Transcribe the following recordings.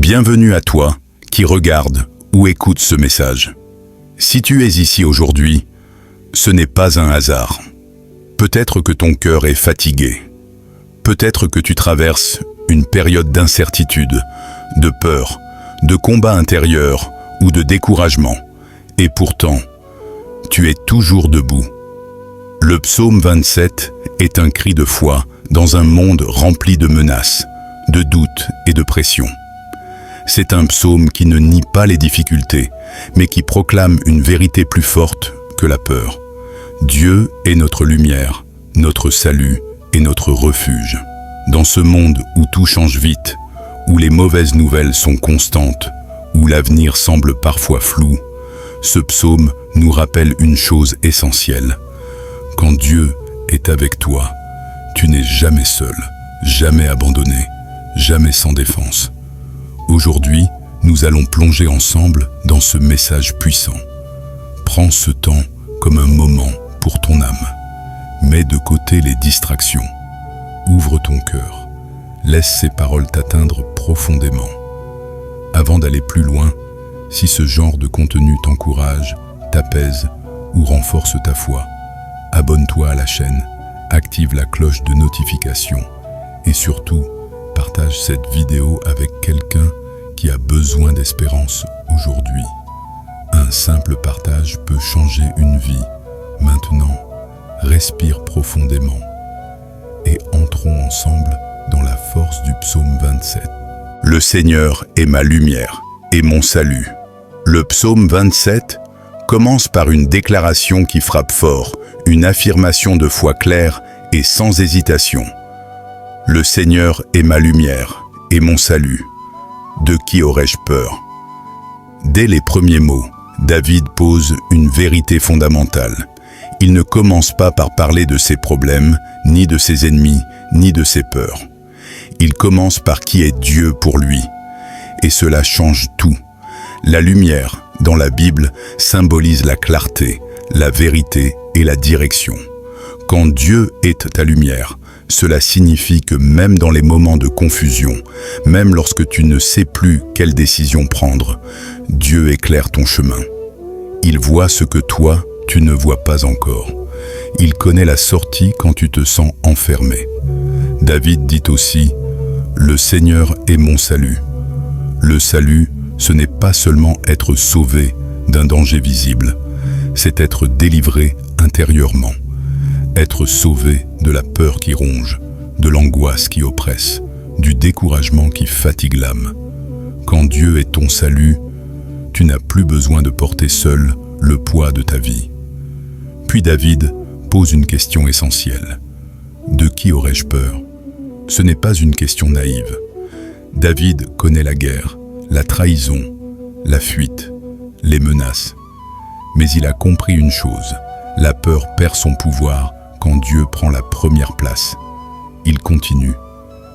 Bienvenue à toi qui regarde ou écoute ce message. Si tu es ici aujourd'hui, ce n'est pas un hasard. Peut-être que ton cœur est fatigué. Peut-être que tu traverses une période d'incertitude, de peur, de combat intérieur ou de découragement. Et pourtant, tu es toujours debout. Le psaume 27 est un cri de foi dans un monde rempli de menaces, de doutes et de pression. C'est un psaume qui ne nie pas les difficultés, mais qui proclame une vérité plus forte que la peur. Dieu est notre lumière, notre salut et notre refuge. Dans ce monde où tout change vite, où les mauvaises nouvelles sont constantes, où l'avenir semble parfois flou, ce psaume nous rappelle une chose essentielle. Quand Dieu est avec toi, tu n'es jamais seul, jamais abandonné, jamais sans défense. Aujourd'hui, nous allons plonger ensemble dans ce message puissant. Prends ce temps comme un moment pour ton âme. Mets de côté les distractions. Ouvre ton cœur. Laisse ces paroles t'atteindre profondément. Avant d'aller plus loin, si ce genre de contenu t'encourage, t'apaise ou renforce ta foi, abonne-toi à la chaîne, active la cloche de notification et surtout, partage cette vidéo avec quelqu'un qui a besoin d'espérance aujourd'hui. Un simple partage peut changer une vie. Maintenant, respire profondément et entrons ensemble dans la force du psaume 27. Le Seigneur est ma lumière et mon salut. Le psaume 27 commence par une déclaration qui frappe fort, une affirmation de foi claire et sans hésitation. Le Seigneur est ma lumière et mon salut. De qui aurais-je peur? Dès les premiers mots, David pose une vérité fondamentale. Il ne commence pas par parler de ses problèmes, ni de ses ennemis, ni de ses peurs. Il commence par qui est Dieu pour lui. Et cela change tout. La lumière, dans la Bible, symbolise la clarté, la vérité et la direction. Quand Dieu est ta lumière, cela signifie que même dans les moments de confusion, même lorsque tu ne sais plus quelle décision prendre, Dieu éclaire ton chemin. Il voit ce que toi, tu ne vois pas encore. Il connaît la sortie quand tu te sens enfermé. David dit aussi « Le Seigneur est mon salut ». Le salut, ce n'est pas seulement être sauvé d'un danger visible, c'est être délivré intérieurement. Être sauvé de la peur qui ronge, de l'angoisse qui oppresse, du découragement qui fatigue l'âme. Quand Dieu est ton salut, tu n'as plus besoin de porter seul le poids de ta vie. Puis David pose une question essentielle. De qui aurais-je peur? Ce n'est pas une question naïve. David connaît la guerre, la trahison, la fuite, les menaces. Mais il a compris une chose, la peur perd son pouvoir quand Dieu prend la première place. Il continue.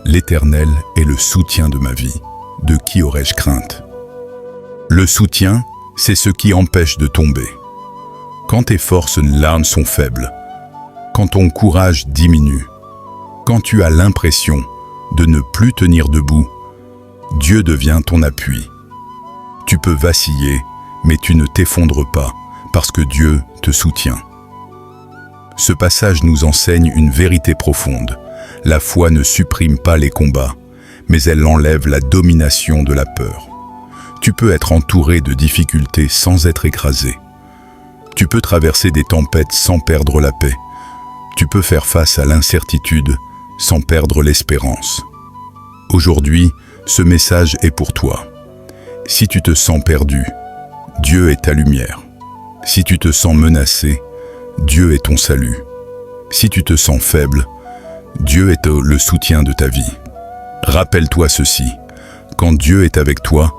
L'Éternel est le soutien de ma vie. De qui aurais-je crainte? Le soutien, c'est ce qui empêche de tomber. Quand tes forces l'âme sont faibles, quand ton courage diminue, quand tu as l'impression de ne plus tenir debout, Dieu devient ton appui. Tu peux vaciller, mais tu ne t'effondres pas, parce que Dieu te soutient. Ce passage nous enseigne une vérité profonde. La foi ne supprime pas les combats, mais elle enlève la domination de la peur. Tu peux être entouré de difficultés sans être écrasé. Tu peux traverser des tempêtes sans perdre la paix. Tu peux faire face à l'incertitude sans perdre l'espérance. Aujourd'hui, ce message est pour toi. Si tu te sens perdu, Dieu est ta lumière. Si tu te sens menacé, Dieu est ton salut. Si tu te sens faible, Dieu est le soutien de ta vie. Rappelle-toi ceci, quand Dieu est avec toi,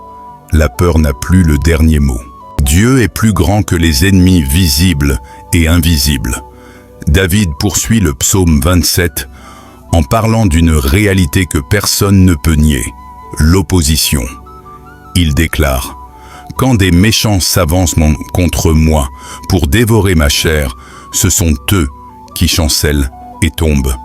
la peur n'a plus le dernier mot. Dieu est plus grand que les ennemis visibles et invisibles. David poursuit le psaume 27 en parlant d'une réalité que personne ne peut nier, l'opposition. Il déclare « Quand des méchants s'avancent contre moi pour dévorer ma chair, ce sont eux qui chancellent et tombent. »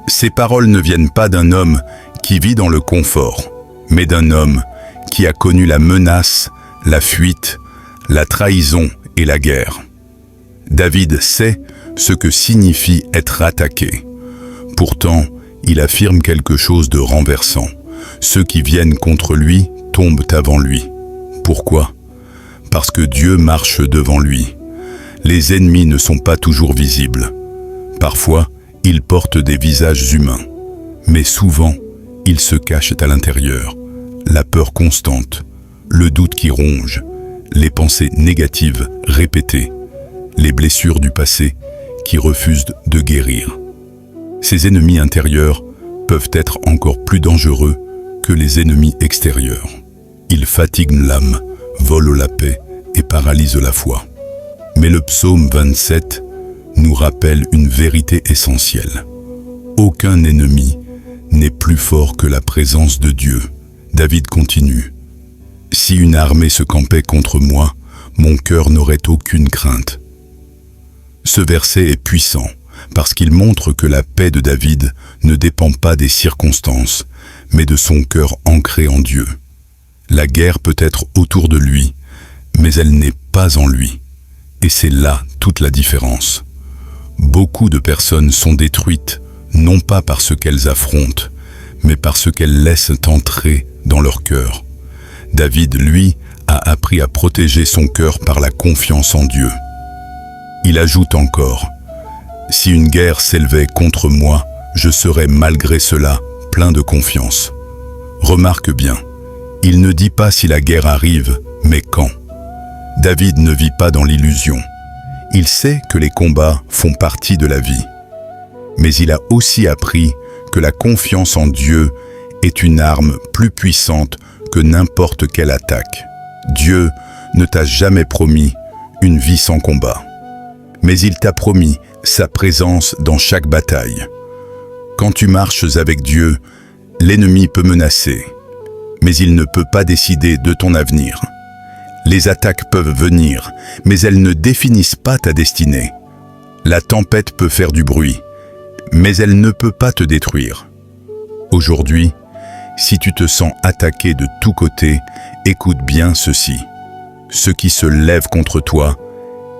Ces paroles ne viennent pas d'un homme qui vit dans le confort, mais d'un homme qui a connu la menace, la fuite, la trahison et la guerre. David sait ce que signifie être attaqué. Pourtant, il affirme quelque chose de renversant. Ceux qui viennent contre lui tombent avant lui. Pourquoi ? Parce que Dieu marche devant lui. Les ennemis ne sont pas toujours visibles. Parfois, ils portent des visages humains. Mais souvent, ils se cachent à l'intérieur. La peur constante, le doute qui ronge, les pensées négatives répétées, les blessures du passé qui refusent de guérir. Ces ennemis intérieurs peuvent être encore plus dangereux que les ennemis extérieurs. Ils fatiguent l'âme, volent la paix et paralysent la foi. Mais le psaume 27 nous rappelle une vérité essentielle. Aucun ennemi n'est plus fort que la présence de Dieu. David continue. « Si une armée se campait contre moi, mon cœur n'aurait aucune crainte. » Ce verset est puissant parce qu'il montre que la paix de David ne dépend pas des circonstances, mais de son cœur ancré en Dieu. La guerre peut être autour de lui, mais elle n'est pas en lui. Et c'est là toute la différence. Beaucoup de personnes sont détruites, non pas par ce qu'elles affrontent, mais par ce qu'elles laissent entrer dans leur cœur. David, lui, a appris à protéger son cœur par la confiance en Dieu. Il ajoute encore, « Si une guerre s'élevait contre moi, je serais malgré cela plein de confiance. » Remarque bien, il ne dit pas si la guerre arrive, mais quand. David ne vit pas dans l'illusion. Il sait que les combats font partie de la vie. Mais il a aussi appris que la confiance en Dieu est une arme plus puissante que n'importe quelle attaque. Dieu ne t'a jamais promis une vie sans combat. Mais il t'a promis sa présence dans chaque bataille. Quand tu marches avec Dieu, l'ennemi peut menacer, mais il ne peut pas décider de ton avenir. Les attaques peuvent venir, mais elles ne définissent pas ta destinée. La tempête peut faire du bruit, mais elle ne peut pas te détruire. Aujourd'hui, si tu te sens attaqué de tous côtés, écoute bien ceci. Ce qui se lève contre toi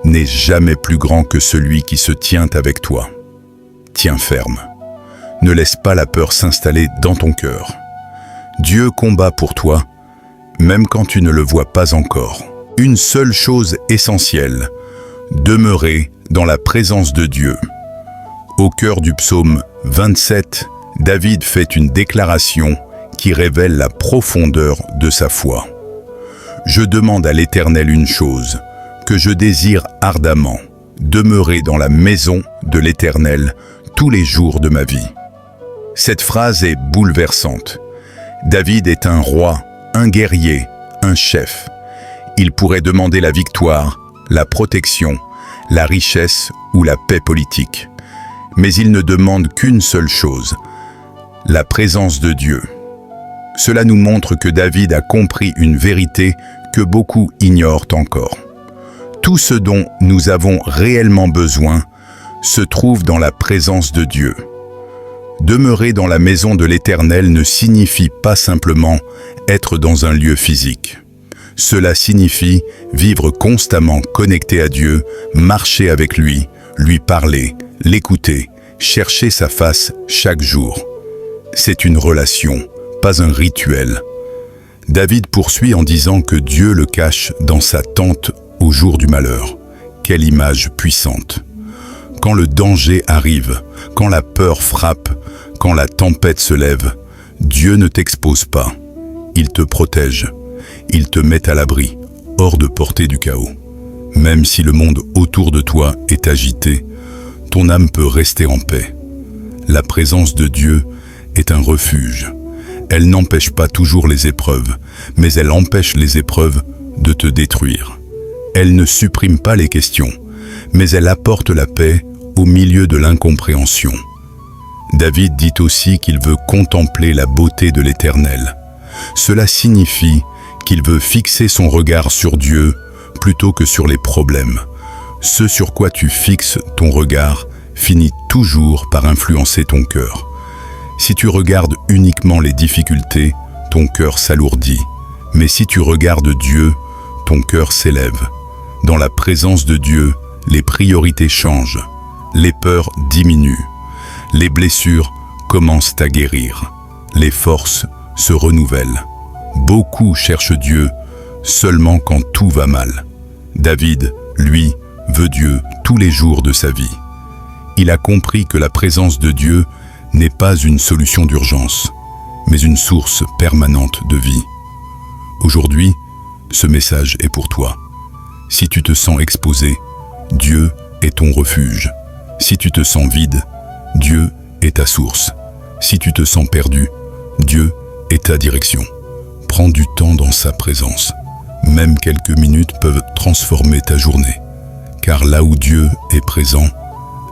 n'est jamais plus grand que celui qui se tient avec toi. Tiens ferme. Ne laisse pas la peur s'installer dans ton cœur. Dieu combat pour toi, même quand tu ne le vois pas encore. Une seule chose essentielle, demeurer dans la présence de Dieu. Au cœur du psaume 27, David fait une déclaration qui révèle la profondeur de sa foi. « Je demande à l'Éternel une chose, que je désire ardemment, demeurer dans la maison de l'Éternel tous les jours de ma vie. » Cette phrase est bouleversante. David est un roi, un guerrier, un chef. Il pourrait demander la victoire, la protection, la richesse ou la paix politique. Mais il ne demande qu'une seule chose, la présence de Dieu. Cela nous montre que David a compris une vérité que beaucoup ignorent encore. Tout ce dont nous avons réellement besoin se trouve dans la présence de Dieu. Demeurer dans la maison de l'Éternel ne signifie pas simplement être dans un lieu physique. Cela signifie vivre constamment connecté à Dieu, marcher avec lui, lui parler, l'écouter, chercher sa face chaque jour. C'est une relation, pas un rituel. David poursuit en disant que Dieu le cache dans sa tente au jour du malheur. Quelle image puissante! Quand le danger arrive, quand la peur frappe, quand la tempête se lève, Dieu ne t'expose pas. Il te protège. Il te met à l'abri, hors de portée du chaos. Même si le monde autour de toi est agité, ton âme peut rester en paix. La présence de Dieu est un refuge. Elle n'empêche pas toujours les épreuves, mais elle empêche les épreuves de te détruire. Elle ne supprime pas les questions, mais elle apporte la paix au milieu de l'incompréhension. David dit aussi qu'il veut contempler la beauté de l'Éternel. Cela signifie qu'il veut fixer son regard sur Dieu plutôt que sur les problèmes. Ce sur quoi tu fixes ton regard finit toujours par influencer ton cœur. Si tu regardes uniquement les difficultés, ton cœur s'alourdit. Mais si tu regardes Dieu, ton cœur s'élève. Dans la présence de Dieu, les priorités changent. Les peurs diminuent. Les blessures commencent à guérir. Les forces se renouvellent. Beaucoup cherchent Dieu seulement quand tout va mal. David, lui, veut Dieu tous les jours de sa vie. Il a compris que la présence de Dieu n'est pas une solution d'urgence, mais une source permanente de vie. Aujourd'hui, ce message est pour toi. Si tu te sens exposé, Dieu est ton refuge. Si tu te sens vide, Dieu est ta source. Si tu te sens perdu, Dieu est ta direction. Prends du temps dans sa présence. Même quelques minutes peuvent transformer ta journée. Car là où Dieu est présent,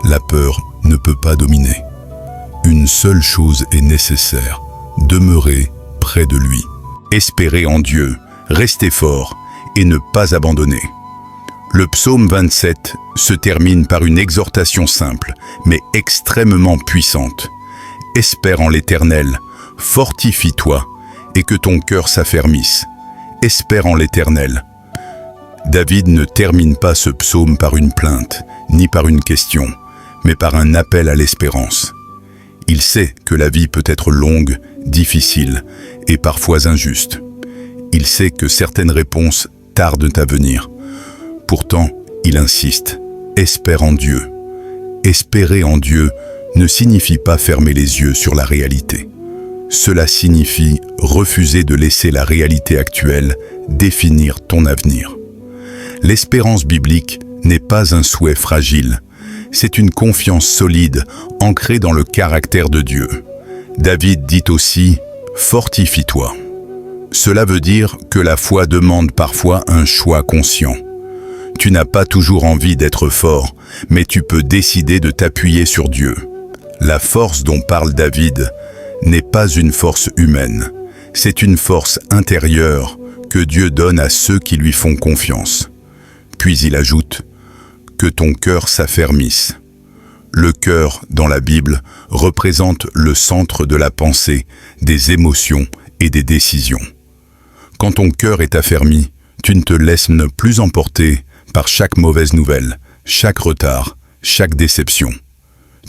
la peur ne peut pas dominer. Une seule chose est nécessaire, demeurer près de lui. Espérer en Dieu, rester fort et ne pas abandonner. Le psaume 27 se termine par une exhortation simple, mais extrêmement puissante. Espère en l'Éternel, fortifie-toi et que ton cœur s'affermisse. Espère en l'Éternel. David ne termine pas ce psaume par une plainte, ni par une question, mais par un appel à l'espérance. Il sait que la vie peut être longue, difficile et parfois injuste. Il sait que certaines réponses tardent à venir. Pourtant, il insiste, espère en Dieu. Espérer en Dieu ne signifie pas fermer les yeux sur la réalité. Cela signifie refuser de laisser la réalité actuelle définir ton avenir. L'espérance biblique n'est pas un souhait fragile, c'est une confiance solide ancrée dans le caractère de Dieu. David dit aussi « Fortifie-toi ». Cela veut dire que la foi demande parfois un choix conscient. Tu n'as pas toujours envie d'être fort, mais tu peux décider de t'appuyer sur Dieu. La force dont parle David n'est pas une force humaine, c'est une force intérieure que Dieu donne à ceux qui lui font confiance. Puis il ajoute « Que ton cœur s'affermisse ». Le cœur, dans la Bible, représente le centre de la pensée, des émotions et des décisions. Quand ton cœur est affermi, tu ne te laisses plus emporter par chaque mauvaise nouvelle, chaque retard, chaque déception.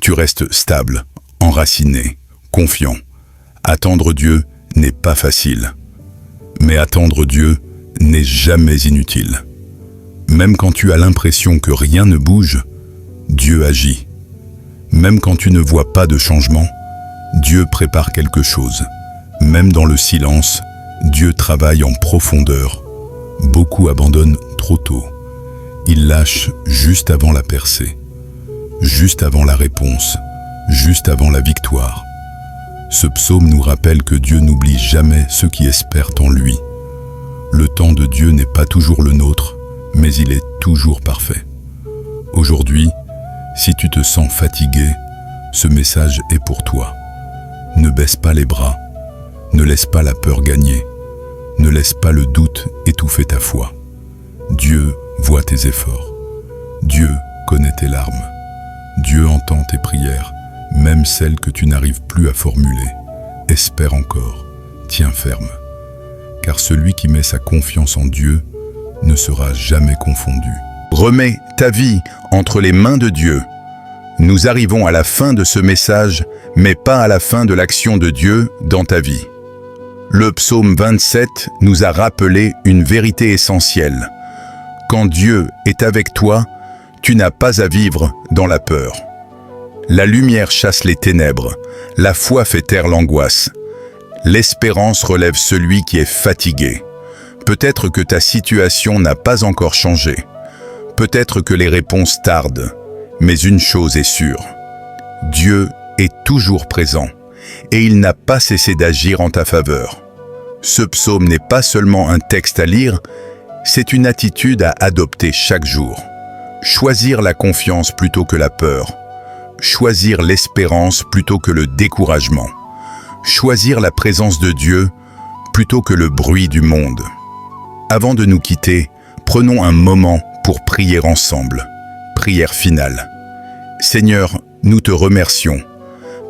Tu restes stable, enraciné, confiant. Attendre Dieu n'est pas facile. Mais attendre Dieu n'est jamais inutile. Même quand tu as l'impression que rien ne bouge, Dieu agit. Même quand tu ne vois pas de changement, Dieu prépare quelque chose. Même dans le silence, Dieu travaille en profondeur. Beaucoup abandonnent trop tôt. Ils lâchent juste avant la percée, juste avant la réponse, juste avant la victoire. Ce psaume nous rappelle que Dieu n'oublie jamais ceux qui espèrent en lui. Le temps de Dieu n'est pas toujours le nôtre, mais il est toujours parfait. Aujourd'hui, si tu te sens fatigué, ce message est pour toi. Ne baisse pas les bras, ne laisse pas la peur gagner, ne laisse pas le doute étouffer ta foi. Dieu voit tes efforts. Dieu connaît tes larmes. Dieu entend tes prières, même celles que tu n'arrives plus à formuler. Espère encore, tiens ferme. Car celui qui met sa confiance en Dieu ne sera jamais confondu. Remets ta vie entre les mains de Dieu. Nous arrivons à la fin de ce message, mais pas à la fin de l'action de Dieu dans ta vie. Le psaume 27 nous a rappelé une vérité essentielle. Quand Dieu est avec toi, tu n'as pas à vivre dans la peur. La lumière chasse les ténèbres, la foi fait taire l'angoisse. L'espérance relève celui qui est fatigué. Peut-être que ta situation n'a pas encore changé. Peut-être que les réponses tardent. Mais une chose est sûre, Dieu est toujours présent et il n'a pas cessé d'agir en ta faveur. Ce psaume n'est pas seulement un texte à lire, c'est une attitude à adopter chaque jour. Choisir la confiance plutôt que la peur. Choisir l'espérance plutôt que le découragement. Choisir la présence de Dieu plutôt que le bruit du monde. Avant de nous quitter, prenons un moment pour prier ensemble. Prière finale. Seigneur, nous te remercions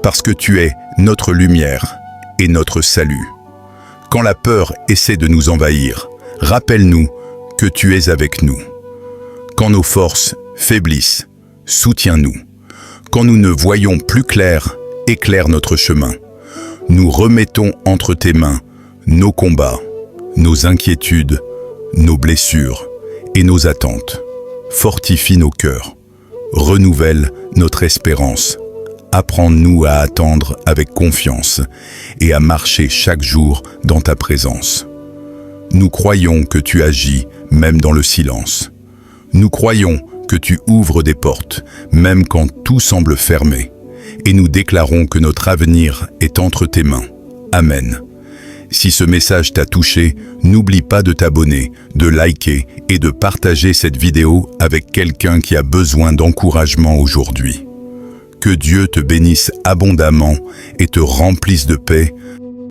parce que tu es notre lumière et notre salut. Quand la peur essaie de nous envahir, rappelle-nous que tu es avec nous. Quand nos forces faiblissent, soutiens-nous. Quand nous ne voyons plus clair, éclaire notre chemin. Nous remettons entre tes mains nos combats, nos inquiétudes, nos blessures et nos attentes. Fortifie nos cœurs, renouvelle notre espérance. Apprends-nous à attendre avec confiance et à marcher chaque jour dans ta présence. Nous croyons que tu agis même dans le silence. Nous croyons que tu ouvres des portes, même quand tout semble fermé. Et nous déclarons que notre avenir est entre tes mains. Amen. Si ce message t'a touché, n'oublie pas de t'abonner, de liker et de partager cette vidéo avec quelqu'un qui a besoin d'encouragement aujourd'hui. Que Dieu te bénisse abondamment et te remplisse de paix